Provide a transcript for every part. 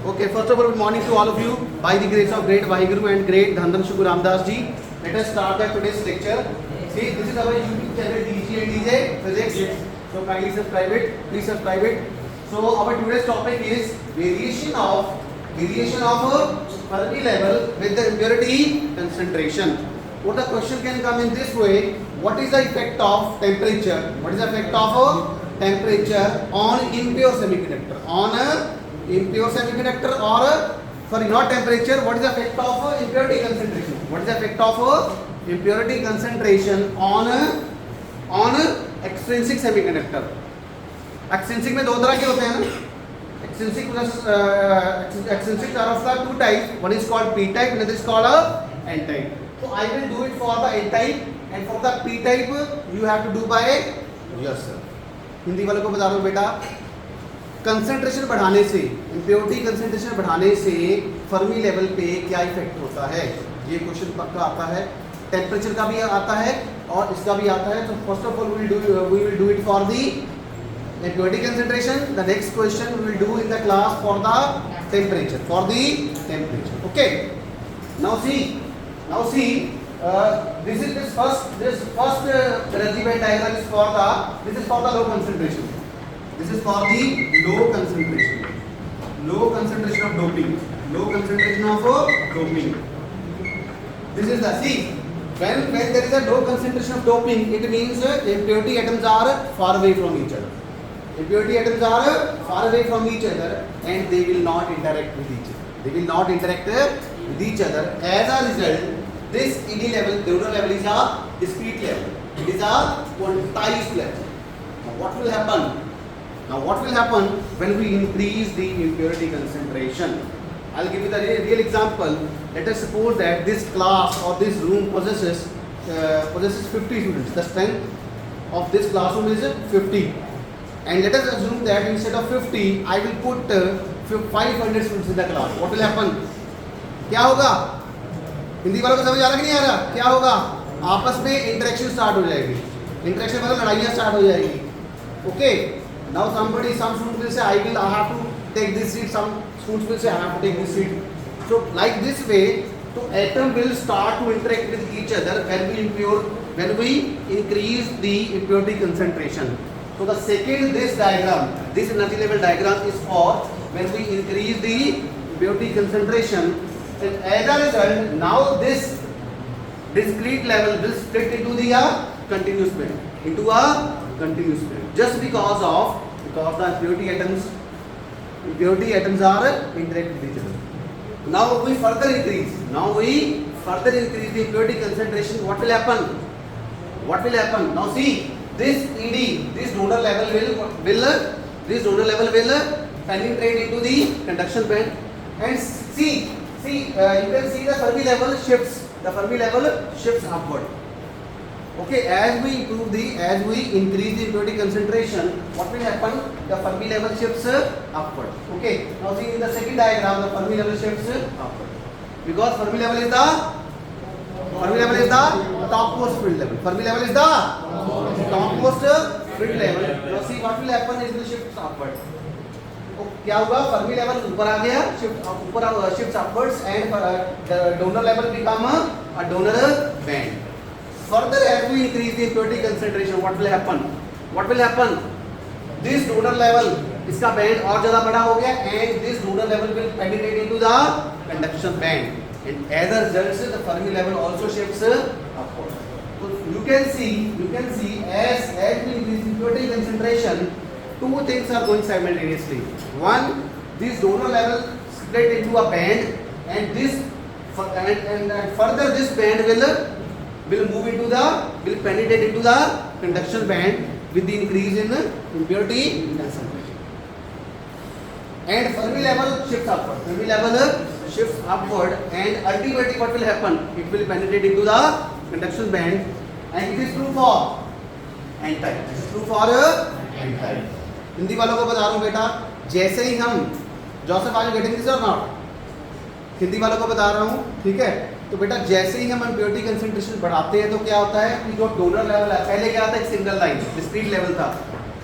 Okay, first of all, good morning to all of you. By the grace of great Vaheguru and great Dhandan Shukh Ramdas ji, let us start the today's lecture. See, this is our YouTube channel DG and DJ Physics. So kindly subscribe it. Please subscribe it. So our today's topic is variation of Fermi level with the impurity concentration. Or the question can come in this way: what is the effect of temperature? What is the effect of temperature on impure semiconductor? On a impure semiconductor, or sorry, not temperature. What is the effect of impurity concentration? What is the effect of impurity concentration on extrinsic semiconductor? Extrinsic में दो तरह के होते हैं ना. Extrinsic plus extrinsic are of the two types. One is called P type, another is called N type. So I will do it for the N type, and for the P type you have to do by yourself. Hindi वालों को बता रहा हूँ बेटा, concentration बढ़ाने से, impurity concentration बढ़ाने से फर्मी लेवल पे क्या इफेक्ट होता है, ये क्वेश्चन पक्का आता है. टेम्परेचर का भी आता है और इसका भी आता है. तो first of all we will do it for the impurity concentration. The next question we will do in the class for the temperature. Okay. Now see. This first energy band diagram is for the low concentration. This is for the low concentration of doping. This is the see. When there is a low concentration of doping, it means impurity atoms are far away from each other. And they will not interact with each other. As a result, this ED level, donor level is a discrete level. It is a quantized level. Now what will happen when we increase the impurity concentration? I'll give you the real example. Let us suppose that this class or this room possesses 50 students. The strength of this classroom is 50. And let us assume that instead of 50, I will put 500 students in the class. What will happen? क्या होगा? हिंदी वालों को समझ आ रहा कि नहीं आ रहा? क्या होगा? आपस में इंटरेक्शन स्टार्ट हो जाएगी. इंटरेक्शन मतलब लड़ाइयाँ स्टार्ट हो जाएगी. Okay. Now some students will say I have to take this seat. Some students will say I have to take this seat. So like this way, so atom will start to interact with each other when we increase the impurity concentration. So the second this energy level diagram is for when we increase the impurity concentration. And as a result, now this discrete level will split into the continuous band. Just because the impurity atoms are interacting with each other. Now we further increase the impurity concentration. What will happen? Now see, this ED, this donor level will penetrate into the conduction band, and see, you can see the Fermi level shifts upward. Okay, as we increase the impurity concentration, what will happen? The Fermi level shifts upward. Okay, now see in the second diagram, the Fermi level shifts upward because Fermi level is the topmost field level. Fermi level is the topmost field level. Now see what will happen is the shift upward. क्या होगा? Fermi level ऊपर आ गया, shifts upwards, and the donor level become a donor band. Further, as we increase the impurity concentration, what will happen? This donor level, इसका band और ज़्यादा बड़ा हो गया, and this donor level will penetrate into the conduction band, and as a result, the Fermi level also shifts upward. So you can see as we increase impurity concentration, two things are going simultaneously. One, this donor level split into a band, and further this band will penetrate into the conduction band with the increase in impurity concentration. And Fermi level shifts upward. And ultimately what will happen? It will penetrate into the conduction band, and it is true for N type. Hindi वालों को बता रहा हूँ बेटा, जैसे ही हम जोसेफ are you getting this or not, Hindi वालों को बता रहा हूँ, ठीक है? तो बेटा जैसे ही हम इम्प्योरिटी कंसंट्रेशन बढ़ाते हैं तो क्या होता है कि जो डोनर लेवल है, पहले क्या था, एक सिंगल लाइन डिस्क्रीट लेवल था,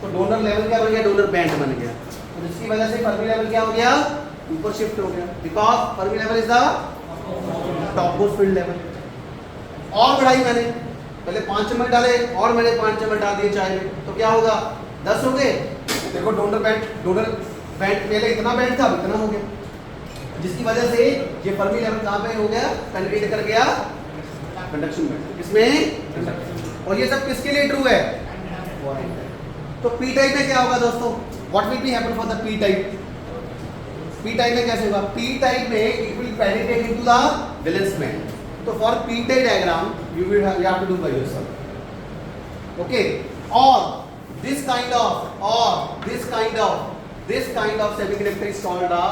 तो डोनर लेवल क्या बन गया, डोनर बैंड बन गया, तो जिसकी वजह से फर्मी लेवल क्या हो गया, ऊपर शिफ्ट हो गया, because Fermi level is the top most field level. और बढ़ाई मैंने, पहले 5 चम्मच डाले और मैंने 5 चम्मच डाल दिए चाय में, तो क्या होगा 10 हो गए। देखो डोनर बैंड पहले इतना बैंड था, अब इतना हो गया, जिसकी वजह से ये फर्मी लेवल कहाँ पे हो गया, पेनिट्रेट कर गया कंडक्शन बैंड इसमें। और ये सब किसके लिए ट्रू है, तो पी टाइप में क्या होगा दोस्तों, what will be happen for the P type. P type में कैसे होगा, पी टाइप में it will penetrate into the valence band. तो for P type diagram you have to do by yourself, okay? Or this kind of semiconductor is called a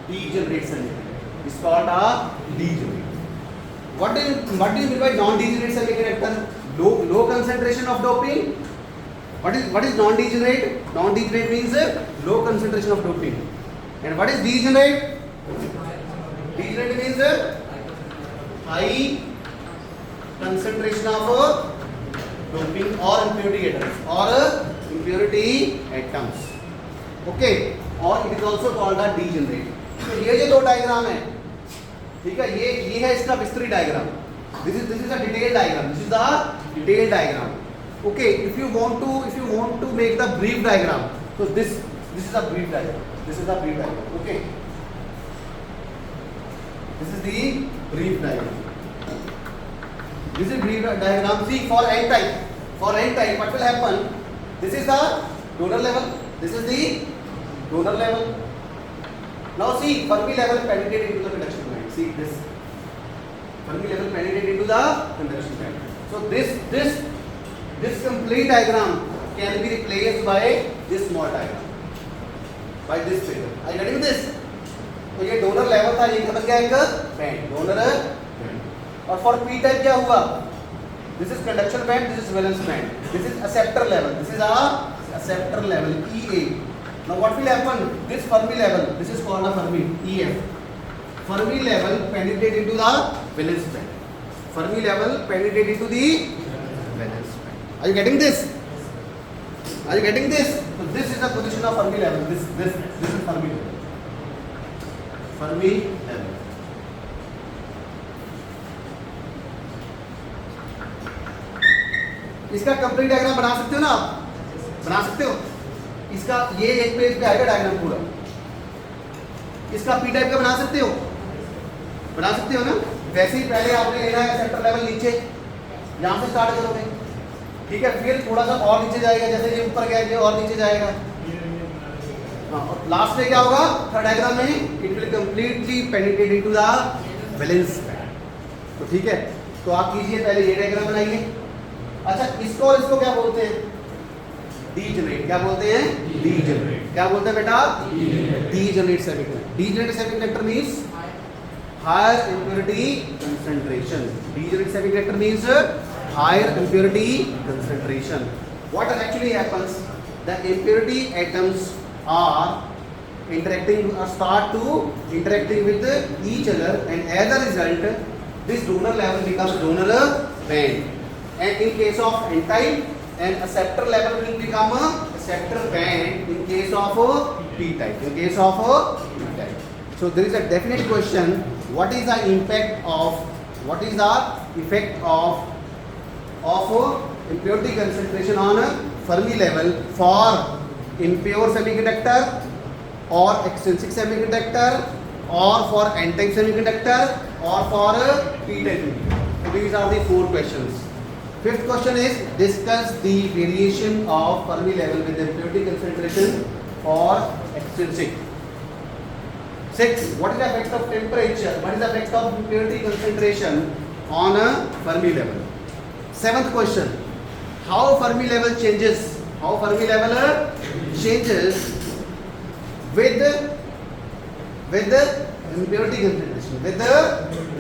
degenerate semiconductor. It's called a degenerate. What do you mean by non-degenerate semiconductor? Low concentration of doping. What is non-degenerate? Non-degenerate means low concentration of doping. And what is degenerate? Degenerate means high concentration of doping or impurity atoms, okay? और it is also called a degenerate. तो ये जो दो diagram है, ठीक है, ये है इसका विस्तृत diagram. This is a detailed diagram. This is the detailed diagram. Okay, if you want to make the brief diagram, so this is a brief diagram. This is a brief diagram. Okay, this is the brief diagram. This is brief diagram. See, for n type, what will happen? This is the donor level. This is the donor level. Now see, Fermi level penetrate into the conduction band. See this. Fermi level penetrate into the conduction band. So this complete diagram can be replaced by this small diagram. By this figure. Are you getting this? तो ये donor level था, ये बन गया एक band. Donor band. और for P type क्या हुआ, this is conduction band, this is valence band, this is acceptor level, this is a acceptor level EA. Now what will happen, this Fermi level, this is called a Fermi EF. Fermi level penetrate into the valence band, Fermi level penetrate into the valence band. Are you getting this, are you getting this? So this is the position of Fermi level. This is Fermi level. Fermi level. इसका complete diagram बना सकते हो ना आप, बना सकते हो। इसका ये एक पेज पे आएगा डायग्राम पूरा, इसका पी टाइप का बना सकते हो, बना सकते हो ना। वैसे ही पहले आपने लेना है सेक्टर लेवल नीचे, यहाँ से स्टार्ट करोगे, ठीक है, फिर थोड़ा सा और नीचे जाएगा, जैसे ये ऊपर गया ये और नीचे जाएगा, हाँ, और लास्ट में क्या होगा थर्ड डायग्राम में, it will completely penetrate into the valence band. तो ठीक है, तो आप कीजिए, पहले ये डायग्राम बनाइए। अच्छा, इसको और इसको क्या बोलते हैं, डीजेनरेट। क्या बोलते हैं, डीजेनरेट। क्या बोलते हैं बेटा, degenerate semiconductor. Degenerate semiconductor means higher impurity concentration. Degenerate semiconductor means higher impurity concentration. What actually happens, the impurity atoms are interacting or start to interacting with each other, and as a result this donor level becomes donor band. And in case of n-type, and acceptor level will become a acceptor band in case of p-type. In case of p-type. So there is a definite question: what is the impact of, what is the effect of impurity concentration on Fermi level for impure semiconductor, or extrinsic semiconductor, or for n-type semiconductor, or for p-type semiconductor? So these are the 4 questions. Fifth question is, discuss the variation of Fermi level with impurity concentration for extrinsic. 6. What is the effect of temperature? What is the effect of impurity concentration on a Fermi level? 7th question, how Fermi level changes? How Fermi level changes with impurity concentration? With the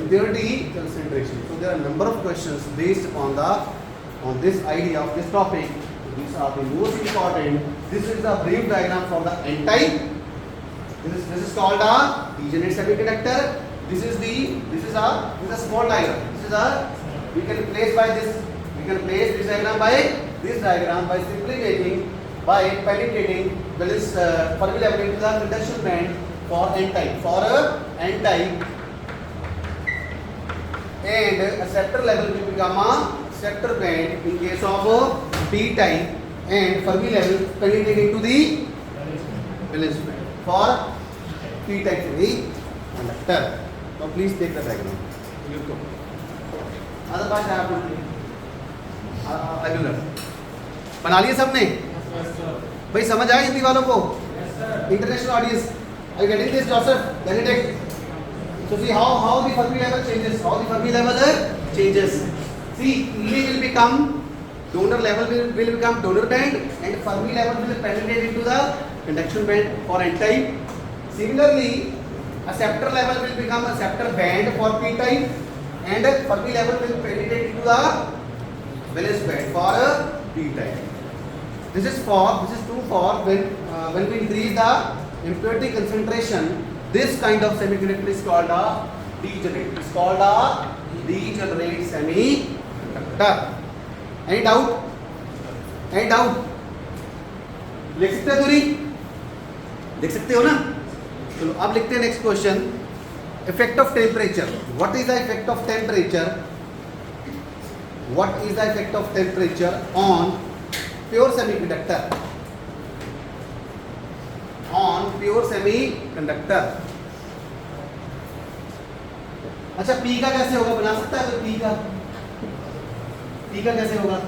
impurity concentration. So there are a number of questions based on this idea of this topic. These are the most important. This is the brief diagram for the n-type. This is called a degenerate semiconductor. This is a small diagram. We can place this diagram by this diagram by simply making, by penetrating Fermi level into the conduction band for n type, for n type, and acceptor level will become a acceptor band in case of p type, and Fermi level penetrate into the valence band for p type semiconductor. So please take the diagram. Otherwise I have to बना लिए सबने? भाई समझ आए हिंदी वालों को? International audience, are you getting this, Joseph? Benedict? So see how the Fermi level changes. How the Fermi level changes. See, E will become donor level will become donor band, and Fermi level will penetrate into the conduction band for n type. Similarly, acceptor level will become acceptor band for p type, and Fermi level will penetrate into the valence band for p type. This is true for when we increase the impurity concentration. This kind of semiconductor is called a degenerate. It's called a degenerate semiconductor. Any doubt? Any doubt? लिख सकते हो दूरी? लिख सकते हो ना? चलो अब लिखते हैं next question. Effect of temperature. What is the effect of temperature? What is the effect of temperature on pure semiconductor? On pure semiconductor. अच्छा P का कैसे होगा? बना सकता है P का? P का कैसे होगा?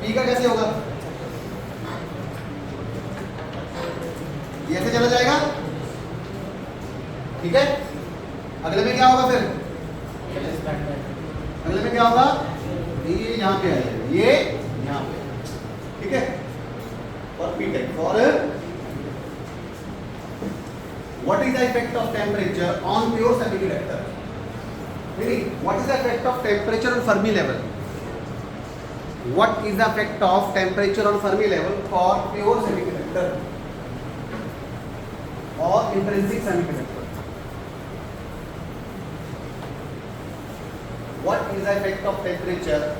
P का कैसे होगा? ये ऐसे चला जाएगा, ठीक है? अगले में क्या होगा फिर? अगले में क्या होगा? ये यहाँ पे आएगा, ये यहाँ पे, ठीक है? और P type for what is the effect of temperature on pure semiconductor? Meaning, what is the effect of temperature on Fermi level? What is the effect of temperature on Fermi level for pure semiconductor or intrinsic semiconductor? What is the effect of temperature?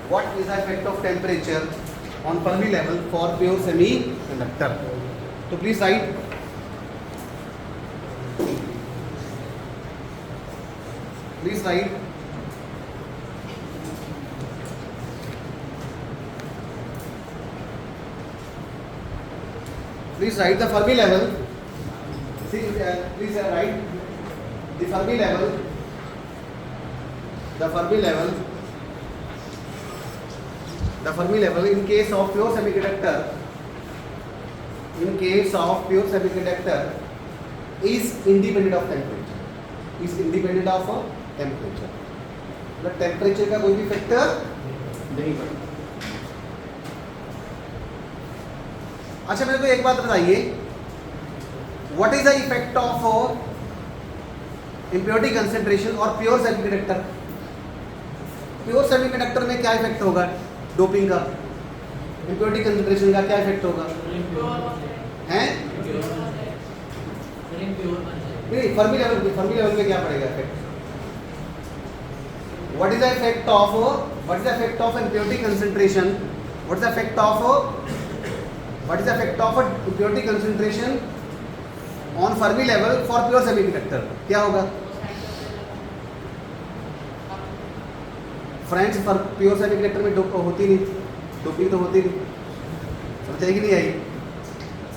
What is the effect of temperature on Fermi level for pure semiconductor? So please write. Please write. Please write the Fermi level. See, please write the Fermi level. The Fermi level. The Fermi level in case of pure semiconductor. In case of pure semiconductor is independent of temperature. Is independent of temperature. मतलब temperature का कोई भी factor नहीं पड़ता. अच्छा मेरे को एक बात बताइए, what is the effect of impurity concentration और pure semiconductor? Pure semiconductor में क्या इफेक्ट होगा? डोपिंग का, impurity concentration का क्या इफेक्ट होगा? हैं? नहीं, फर्मी लेवल में क्या पड़ेगा effect? What is the effect of impurity concentration? What is the effect of impurity concentration on Fermi level for pure semiconductor? क्या होगा? फ्रेंड्स प्योर सेमीकंडक्टर में होती नहीं, डोपिंग तो होती नहीं. समझ आई कि नहीं आई?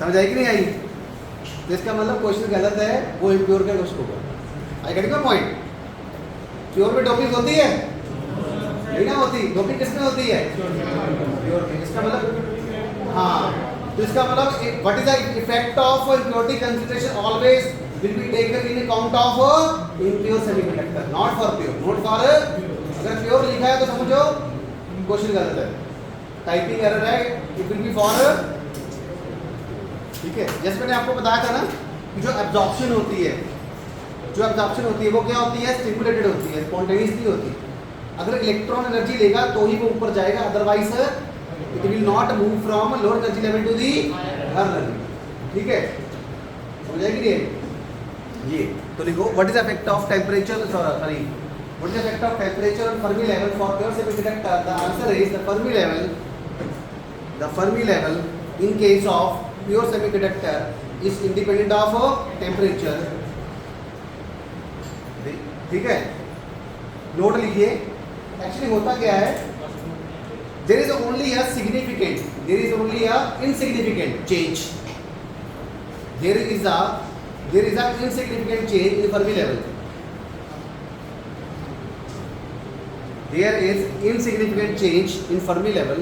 समझ आई कि नहीं आई? तो इसका मतलब क्वेश्चन गलत है, वो इम्प्योर का क्वेश्चन होगा. I get your point? Pure में डोपिंग होती है? नहीं ना होती. डोपिंग किसमें होती है? प्योर में. इसका मतलब हाँ, तो इसका मतलब what is the effect of impurity concentration always will be taken in account of impure semiconductor, not for pure. Not for, अगर प्योर लिखा है तो समझो क्वेश्चन गलत है, टाइपिंग एरर है. इट विल बी फॉर, ठीक है? जैसे मैंने आपको बताया था ना कि जो एब्जॉर्प्शन होती है, वो क्या होती है? स्टिमुलेटेड होती है, स्पॉन्टेनियस नहीं होती. अगर इलेक्ट्रॉन एनर्जी लेगा तो ही वो ऊपर जाएगा, otherwise it will not move from lower energy level to the higher energy. ठीक है, समझ आएगी नहीं? ये तो लिखो, what is effect of temperature, sorry, what is the effect of temperature on Fermi level for pure semiconductor? The answer is the Fermi level the Fermi level in case of pure semiconductor is independent of temperature. ठीक है, note लिखिए। Actually होता क्या है, there is only a significant, there is only a insignificant change, there is a insignificant change in Fermi level. There is insignificant change in Fermi level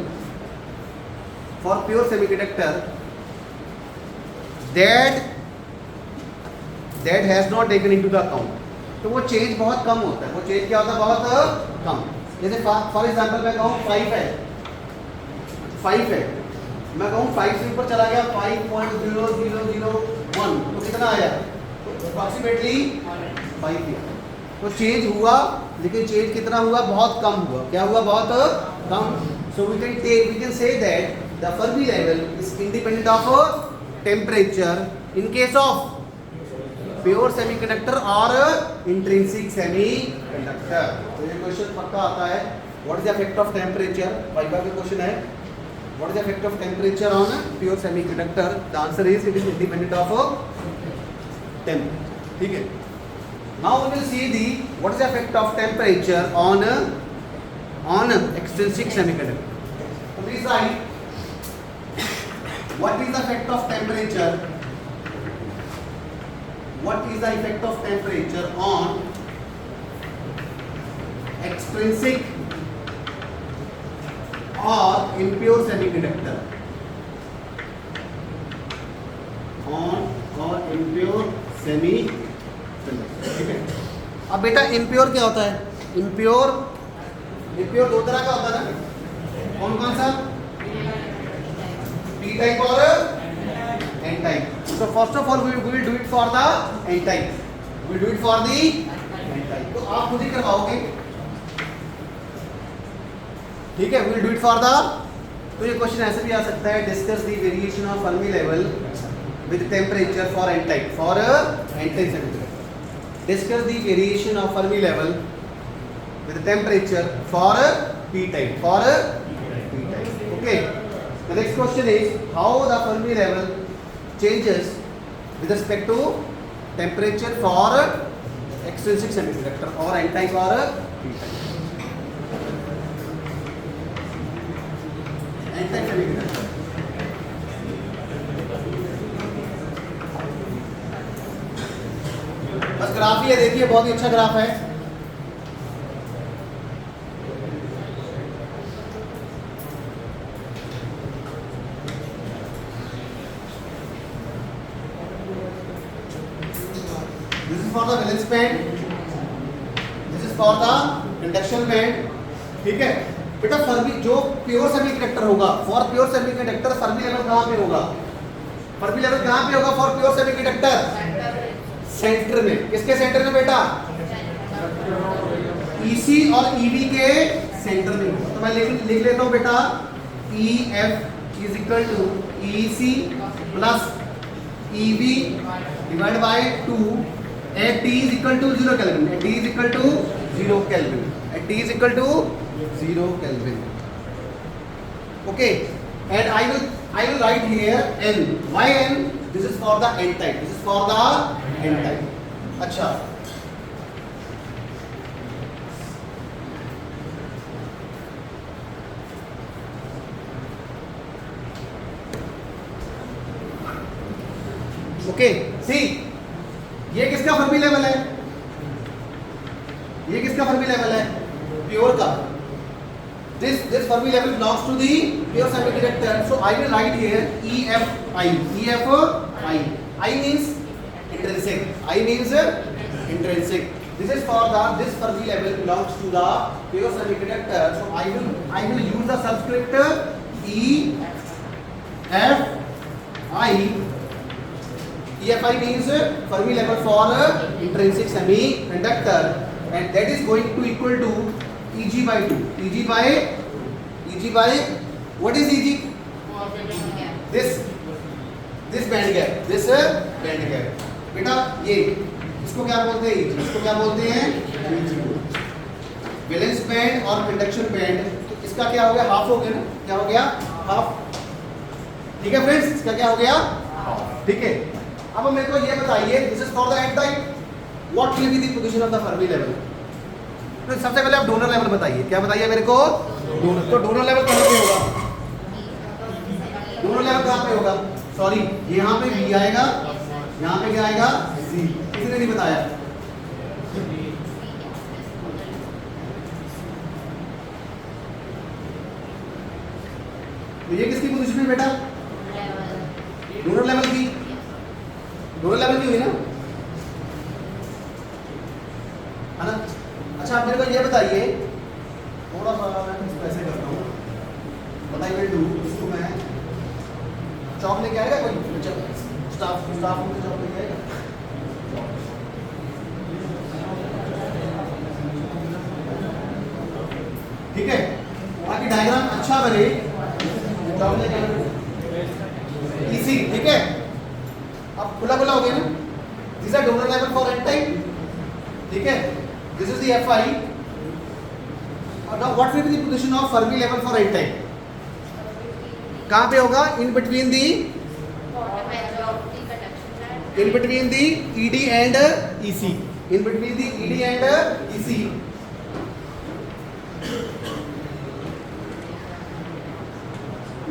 for pure semiconductor that has not taken into the account. तो वो change बहुत कम होता है, वो change क्या होता है, बहुत कम। जैसे फॉर एग्जाम्पल मैं कहूँ 5 है, 5 है, मैं कहूँ 5 से ऊपर चला गया 5.0001, तो कितना आया, अप्रॉक्सीमेटली 5 है। तो चेंज हुआ, लेकिन चेंज कितना हुआ, बहुत कम हुआ। क्या हुआ, बहुत कम। So we can say that the Fermi level is independent of temperature in case of pure semiconductor और इंट्रिंसिक सेमीकंडक्टर। तो ये क्वेश्चन पक्का आता है, what is the effect of temperature, viva का क्वेश्चन है, what is the effect of temperature on pure semiconductor. The answer is it is independent of temperature. ठीक है, now we will see the what is the effect of temperature on extrinsic semiconductor. तो please write what is the effect of temperature, what is the effect of temperature on extrinsic or impure semiconductor, on or impure semiconductor। ठीक है, अब बेटा impure क्या होता है, impure दो तरह का होता है ना, कौन कौन सा, p टाइप और n type. So first of all we will do it for the n type, we will do it for the n type। तो आप खुद ही करवाओगे, ठीक है, we will do it for the। तो ये क्वेश्चन ऐसे भी आ सकता है, discuss the variation of Fermi level with temperature for n type, for n type semiconductor. Discuss the variation of Fermi level with temperature for p type, for p type। Okay, the next question is how the Fermi level changes with respect to temperature for extrinsic semiconductor or n type or p type। n type semiconductor, बस graph ही है, देखिए बहुत ही अच्छा graph है। for the valence band, this is for the conduction band। ठीक है बेटा, Fermi जो प्योर सेमीकंडक्टर होगा, for pure semiconductor Fermi level कहाँ पे होगा, फर्मी लेवल कहाँ पे होगा फॉर प्योर सेमीकंडक्टर, सेंटर में। किसके सेंटर में बेटा, EC और EV के सेंटर में। तो मैं लिख लेता हूँ बेटा, EF is equal to EC plus EV divide by 2 at T is equal to 0 Kelvin, at T is equal to 0 Kelvin, at T is equal to 0 Kelvin। Okay, and I will write here N, why N, this is for the N type, this is for the N type। अच्छा, okay, see ये किसका Fermi level है, ये किसका Fermi level है, pure का। this Fermi level belongs to the pure semiconductor, so I will write here EFI, EFI, I means intrinsic, I means intrinsic। this is for the, this Fermi level belongs to the pure semiconductor, so I will use the subscript EFI। EFI means Fermi level for intrinsic semiconductor, and that is going to equal to Eg by 2, Eg by what is Eg, this band gap, this band gap। बेटा ये इसको क्या बोलते हैं, Eg, इसको क्या बोलते हैं, वैलेंस बैंड और कंडक्शन बैंड। तो इसका क्या हो गया, हाफ हो गया ना, क्या हो गया, हाफ। ठीक है फ्रेंड्स, इसका क्या हो गया? ठीक है, अब मेरे को ये बताइए, this is for the end type, what will be the position of the Fermi level? तो सबसे पहले आप डोनर लेवल बताइए, क्या बताइए मेरे को? डोनर। तो डोनर लेवल कहाँ पे होगा? डोनर लेवल कहाँ पे होगा? सॉरी, यहाँ पे बी आएगा, यहाँ पे क्या आएगा? सी। किसी ने नहीं बताया। तो ये किसकी पोजीशन है बेटा? डोनर लेवल की। डोनर लेवल की हुई ना, है ना? अच्छा, आप मेरे को ये बताइए, थोड़ा सा मैं इसको ऐसे करता हूँ, बताइए डू, इसको मैं चॉक लेके आएगा कोई? स्टाफ मुझे चॉक लेके आएगा? ठीक है, ताकि डायग्राम अच्छा बने, चॉक लेके इजी। ठीक है, अब खुला खुला हो गया ना? This are donor level for N type. ठीक है, this is the FI। Now what will be the position of Fermi level for N type? कहाँ पे होगा? In between the ED and EC. In between the ED and EC.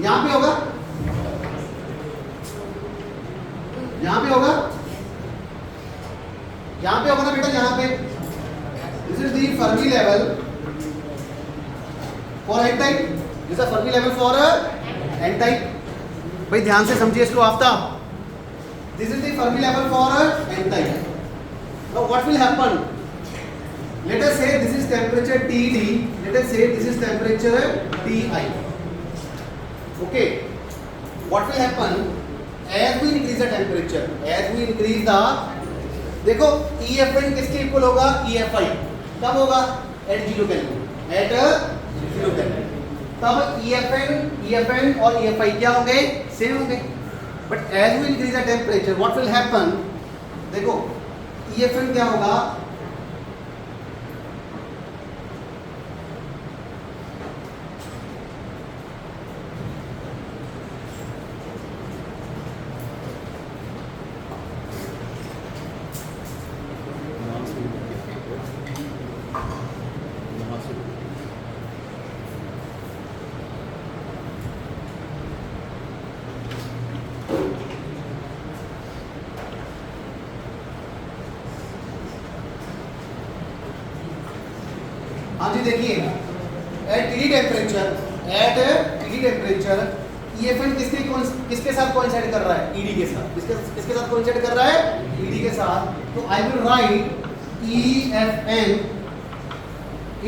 यहाँ पे होगा, यहाँ पे होगा, यहाँ पे होगा ना बेटा, यहाँ पे। This is the Fermi level for N type. This is a Fermi level for N type. भाई ध्यान से समझिए इसको Aftab. This is the Fermi level for N type. Now what will happen? Let us say this is temperature TD. Let us say this is temperature TI. Okay. What will happen? As we increase the temperature, as we increase the, देखो EFN किसके equal होगा? EFI कब होगा? At 0 Kelvin. At 0 Kelvin. तब EFN और EFI क्या होंगे? Same होंगे। But as we increase the temperature, what will happen? देखो EFN क्या होगा? हाँ जी, देखिए एट TD टेम्परेचर EFN किसके साथ कोइंसाइड कर रहा है? ED के साथ। किसके साथ कोइंसाइड कर रहा है? ED के साथ। तो I will write EFN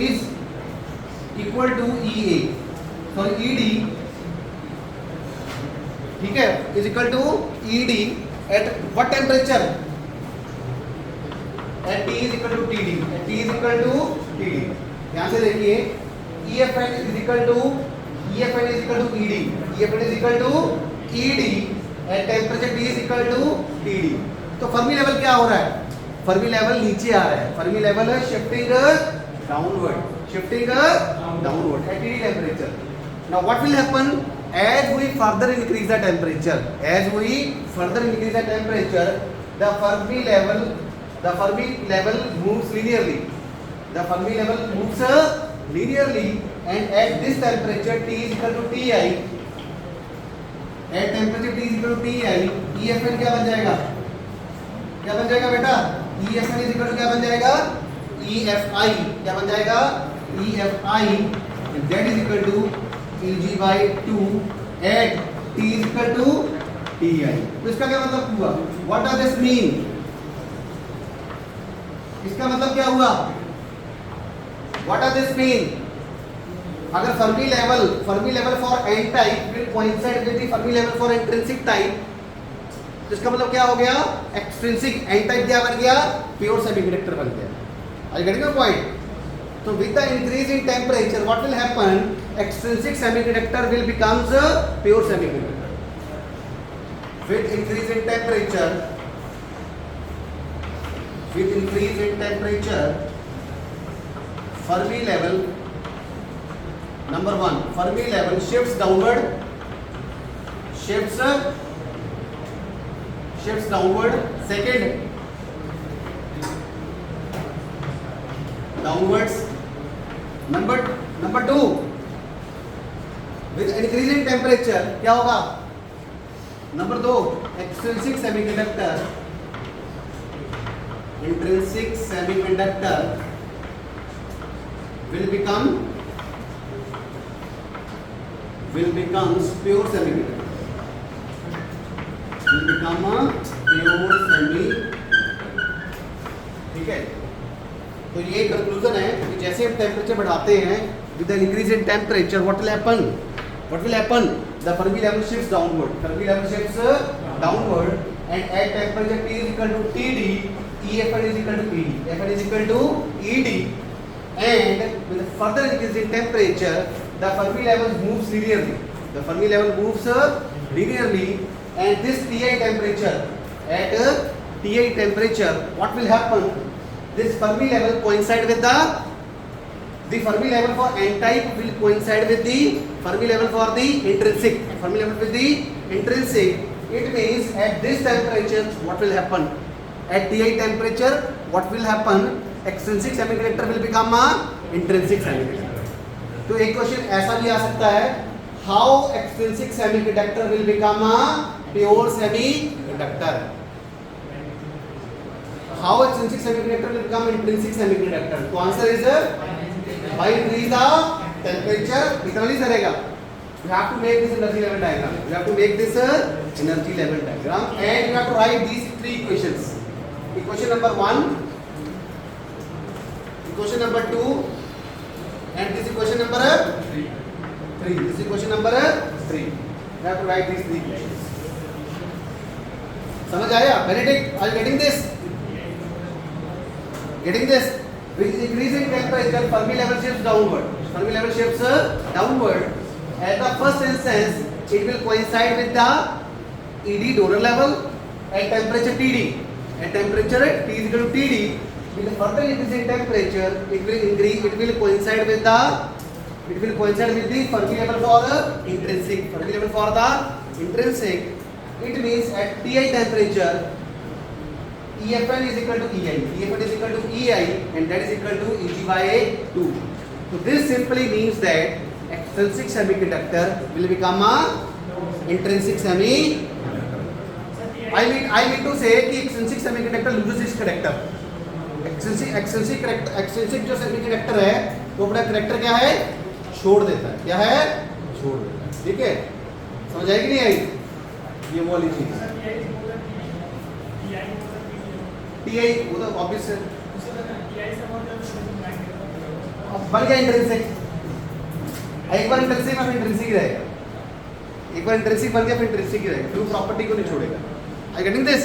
is equal to EA, sorry ED, ठीक है, is equal to ED at what temperature? At T is equal to TD। At T is equal to TD। ध्यान से देखिए, EFN is equal to ED, EFN is equal to ED at temperature T is equal to TD। तो Fermi level क्या हो रहा है? Fermi level नीचे आ रहा है। फर्मी लेवल है shifting downward at TD temperature. Now what will happen? as we further increase the temperature, the Fermi level moves linearly. The Fermi level moves linearly, and at this temperature T is equal to Ti, at temperature T is equal to Ti, EFN क्या बन जाएगा? क्या बन जाएगा बेटा? EFN is equal to क्या बन जाएगा? EFI क्या बन जाएगा? EFI, and that is equal to Eg by 2 at T is equal to Ti. तो इसका क्या मतलब हुआ? What does this mean? इसका मतलब क्या हुआ? What does this mean? अगर Fermi level for N type will coincide with the Fermi level for intrinsic type, तो इसका मतलब क्या हो गया? Extrinsic N type क्या बन गया? Pure semiconductor बन गया। Are you getting the point? So with the increase in temperature, what will happen? Extrinsic semiconductor will becomes a pure semiconductor. With increase in temperature, Fermi level, number one, Fermi level shifts downward shifts downward. Second, downwards. Number 2, with increasing temperature क्या होगा? Number 2, extrinsic semiconductor will becomes pure semiconductor. Will become a pure semi. ठीक है, तो ये conclusion है कि जैसे हम टेम्परेचर बढ़ाते हैं with the increase in temperature, what will happen? The Fermi level shifts downward. And at temperature T is equal to TD, EFN is equal to ED. FN is equal to ED. And with further increase in temperature, the Fermi level moves linearly. And this Ti temperature, at Ti temperature, what will happen? This Fermi level coincide with the Fermi level for n-type will coincide with the Fermi level for the intrinsic. It means at this temperature, what will happen? At Ti temperature, what will happen? Extrinsic semiconductor will become a intrinsic semiconductor. तो एक question ऐसा भी आ सकता है, how extrinsic semiconductor will become a pure semiconductor? How extrinsic semiconductor will become intrinsic semiconductor? तो answer is by increase the temperature. कितना नहीं चलेगा? You have to make this energy level diagram. And you have to write these 3 equations. Equation number 1, equation number 2, and this equation number 3. This equation number 3. You have to write these 3 equations. समझ आया? Benedict, are you getting this? With increasing temperature, Fermi level shifts downward. At the first instance, it will coincide with the ED donor level at temperature TD. At temperature T is equal to TD. With further increase in temperature, it will coincide with the Fermi level for the intrinsic. It means at Ti temperature, EFN is equal to EI, and that is equal to Eg by 2. So this simply means that extrinsic semiconductor will become a intrinsic semiconductor. I mean to say कि extrinsic semiconductor loses its character. Extrinsic जो semiconductor है वो अपना character क्या है? छोड़ देता है. ठीक है? समझ आएगी नहीं आई? ये वो वाली चीज. TI वो तो ऑब्वियस है. बन गया इंट्रिंसिक. एक बार इंट्रिंसिक में इंट्रिंसिक ही रहेगा. एक बार इंट्रिंसिक बन गया फिर इंट्रिंसिक ही रहेगा. ट्रू प्रॉपर्टी को नहीं छोड़ेगा. I getting this?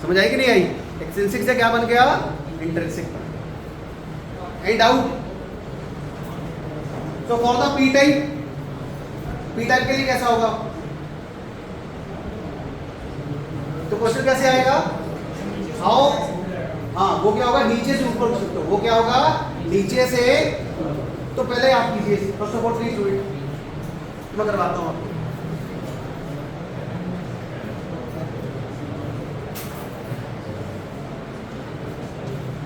समझ आई कि नहीं आई? एक्सट्रिंसिक से क्या बन गया? इंट्रिंसिक बन गया. Any doubt? तो फॉर द पी टाइप के लिए कैसा होगा? तो क्वेश्चन कैसे आएगा? हाउ? हाँ, वो क्या होगा? नीचे से ऊपर उठ सकते हो. वो क्या होगा? नीचे से. तो पहले आप कीजिए. First of all please do it. मैं करवाता हूँ आपको.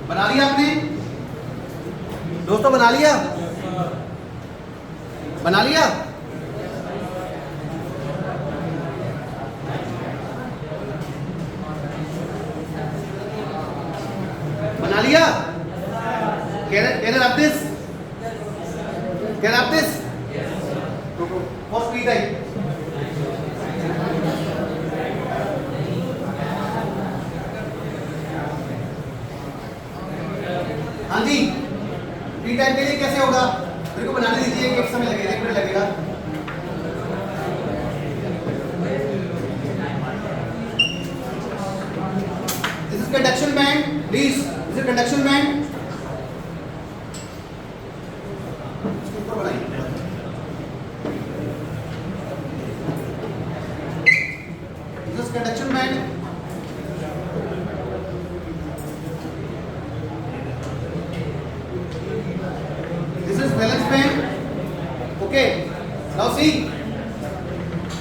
बना लिया आपने? दोस्तों बना लिया? बना लिया? बना लिया? Can I wrap this? Can I wrap this? For speed time. हाँ जी, फ्री टाइम के लिए कैसे होगा? मेरे को बनाने दीजिए. एक समय लगेगा, 1 मिनट लगेगा. This is conduction band, please. This is conduction band. इसके ऊपर बनाइए. This is conduction band. This is valence band. Okay. Now see.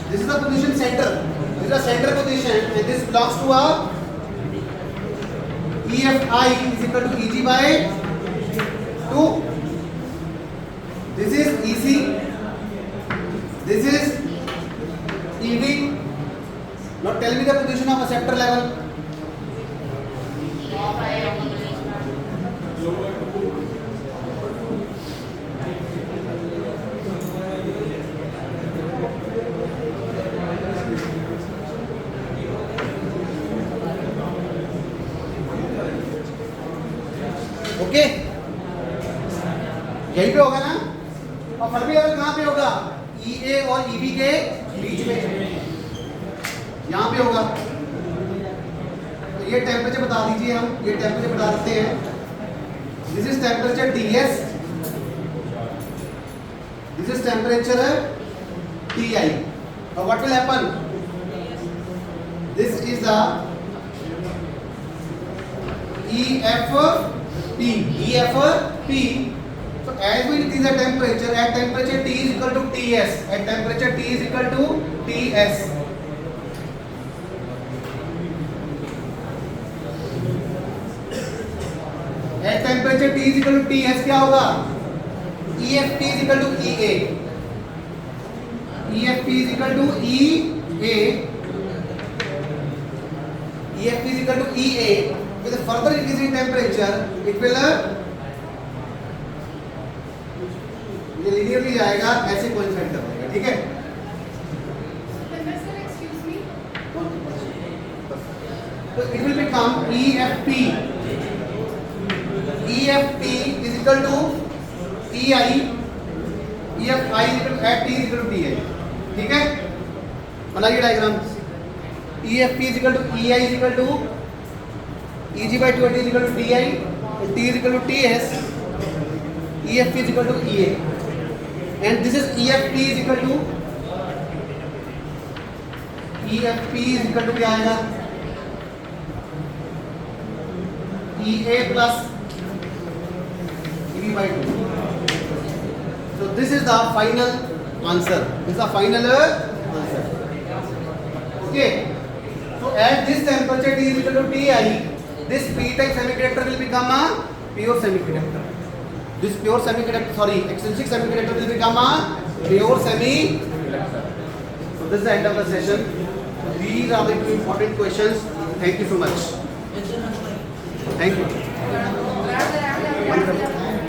This is the position center. This is the center position, and this belongs to a EFI is equal to EG by 2. This is EC. This is ED. Now tell me the position of acceptor level. Okay, यही पे होगा ना। और Fermi level कहाँ पे होगा? EA और EB के बीच में, यहाँ पे होगा। तो ये टेम्परेचर बता दीजिए, हम ये टेम्परेचर बता देते हैं। This is temperature TS, this is temperature TI। और what will happen? This is the EFP. So as we increase the temperature, at temperature T is equal to TS, at temperature T is equal to TS. At temperature T is equal to TS क्या होगा? EFP is equal to EA. EFP is equal to EA. EFP is equal to EA. With a further increase in temperature, it will ये linearly जाएगा, ऐसे coincident होगा, ठीक है? तो it will become EFP. EFP is equal to EI. EFI is equal to at T is equal to TI. ठीक है? बनाइए diagram. EFP is equal to EI is equal to EG by 2 is equal to TI, and T is equal to TS. EFP is equal to EA, and this is EFP is equal to क्या आएगा? EA plus EB by 2. So this is the final answer. This is the final answer. Okay. So at this temperature T is equal to TI, this p-type semiconductor will become a pure semiconductor. This pure semiconductor, sorry, extrinsic semiconductor will become a pure semiconductor. So this is the end of the session. So these are the two important questions. Thank you so much. Thank you.